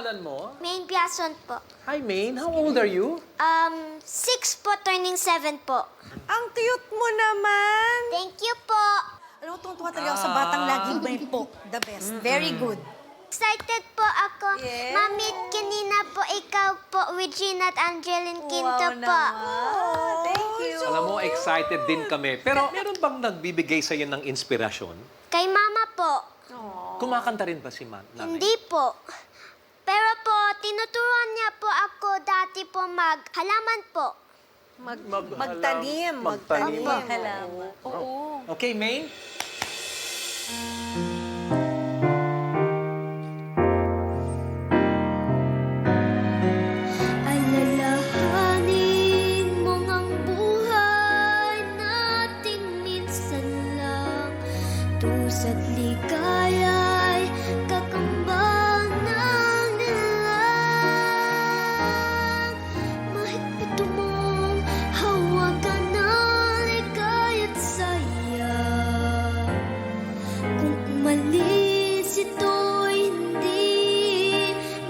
pangalan mo? Main Piason po. Hi, Maine. How old are you? 6 po, turning 7 po. Ang cute mo naman. Thank you po. Alam mo, tuwa talaga ako sa batang laging may po. The best. Very good. Excited po ako. Yes. Mami, kanina po ikaw po, Regina at Angeline Quinto Wow po. naman. Thank you. Alam mo, excited din kami. Pero meron bang nagbibigay sa'yo ng inspirasyon? Kay Mama po. Kumakanta rin ba si Nanay? Hindi po. Pero po, tinuturuan niya po ako dati po maghalaman po. Magtanim. Magtanim. Halaman. Oo. Okay, Maine? Alalahanin mong ang buhay natin minsan lang. Tusa't ligaya'y kakambal ng nilang. Mahigpit mong hawakan ng ligaya't saya. Kung umalis ito'y hindi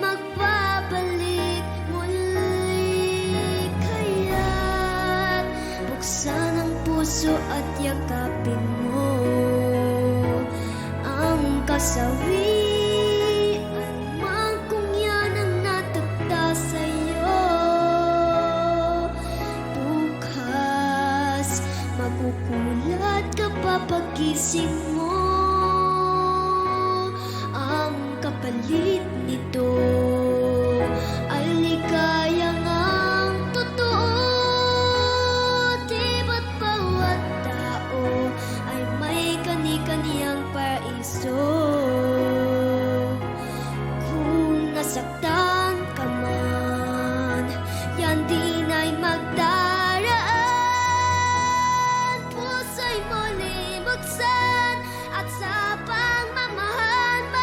magbabalik muli. Kaya't buksan ang puso at yakapin mo ang kasawian man kung yan ang natagta sa'yo. Bukas magugulat ka pa pagising mo. Ang kapalit nito ay ligayang ang totoo. Di ba't bawat tao ay may kani-kaniyang paraiso? Kung nasaktan ka man, yan din ay magdaraan. Puso'y muli buksan at sa pagmamahal mo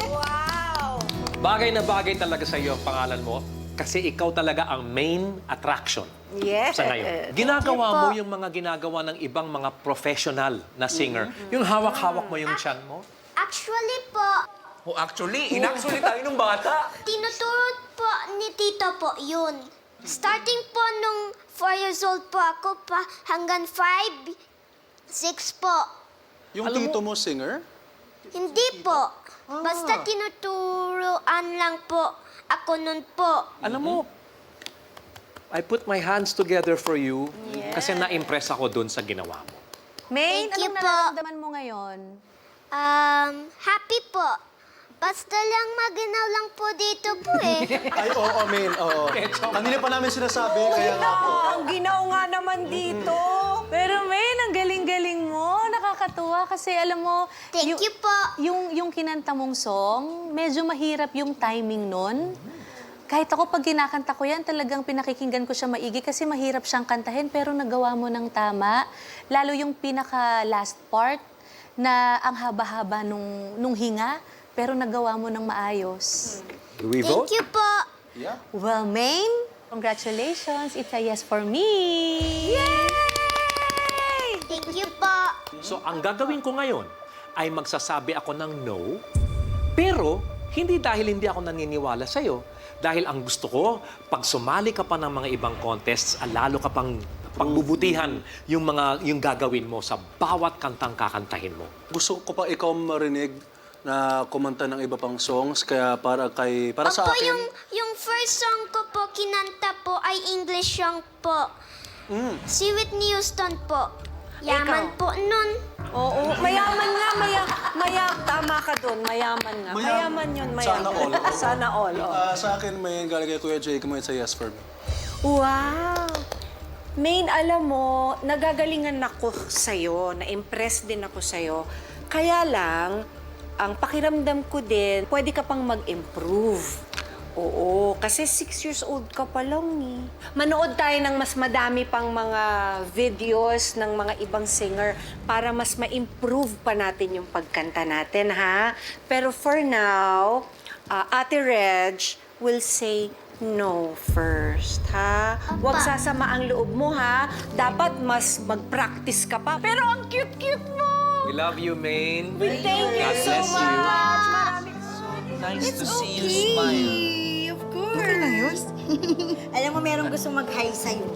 Wow! Bagay na bagay talaga sa'yo ang pangalan mo kasi ikaw talaga ang main attraction Yes. sa ngayon. Ginagawa mo yung mga ginagawa ng ibang mga professional na singer. Yung hawak-hawak mo yung tiyan mo. Actually po, Oh, actually, in-actually tayo nung bata. tinuturo po ni Tito po yun. Starting po nung 4 years old po ako pa hanggang 5, 6 po. Yung Alam tito mo, singer? Hindi po. Basta tinuturoan lang po ako nun po. Alam mo, I put my hands together for you kasi na-impress ako dun sa ginawa mo. Maine, Thank you anong po. nararamdaman mo ngayon? Happy po. Basta lang maginaw lang po dito po eh. Ay, oo, Maine, oo. Kanina pa namin sinasabi, kaya nga po. Ang ginaw nga naman dito. Pero Maine, ang galing-galing mo. Nakakatuwa kasi alam mo... Thank you po. Yung kinanta mong song, medyo mahirap yung timing nun. Kahit ako, pag kinakanta ko yan, talagang pinakikinggan ko siya maigi kasi mahirap siyang kantahin pero nagawa mo ng tama. Lalo yung pinaka-last part na ang haba-haba nung hinga, pero nagawa mo ng maayos. Do we vote? Thank you po. Yeah. Well, Maine, congratulations. It's a yes for me. Thank you po. So, ang gagawin ko ngayon ay magsasabi ako ng no, pero hindi dahil hindi ako naniniwala sa'yo. Dahil ang gusto ko, pag sumali ka pa ng mga ibang contests, lalo ka pang pagbubutihan yung gagawin mo sa bawat kantang kakantahin mo. Gusto ko pa ikaw marinig na kumanta ng iba pang songs, kaya para sa Opo, akin... yung first song ko po, kinanta po ay English song po. Si Whitney Houston po. Yaman po nun. Oo, mayaman nga, tama ka doon, mayaman nga. Mayaman yun, mayaman. Sana all. Sana all, oo. Sa akin, may galing kay Kuya Jake mo, it's a yes for me. Wow! Maine, alam mo, nagagalingan ako sa'yo, na-impress din ako sa'yo. Kaya lang, ang pakiramdam ko din, pwede ka pang mag-improve. Oo, kasi 6 years old ka pa lang eh. Manood tayo ng mas madami pang mga videos ng mga ibang singer para mas ma-improve pa natin yung pagkanta natin, ha? Pero for now, Ate Reg will say no first, ha? Huwag sasama ang loob mo, ha? Dapat mas mag-practice ka pa. Pero ang cute-cute mo! We love you, Maine. We thank you God so bless you. much! Maraming Nice to see you smile. Of course. Okay lang yun. Alam mo, merong gusto mag-hi sa'yo.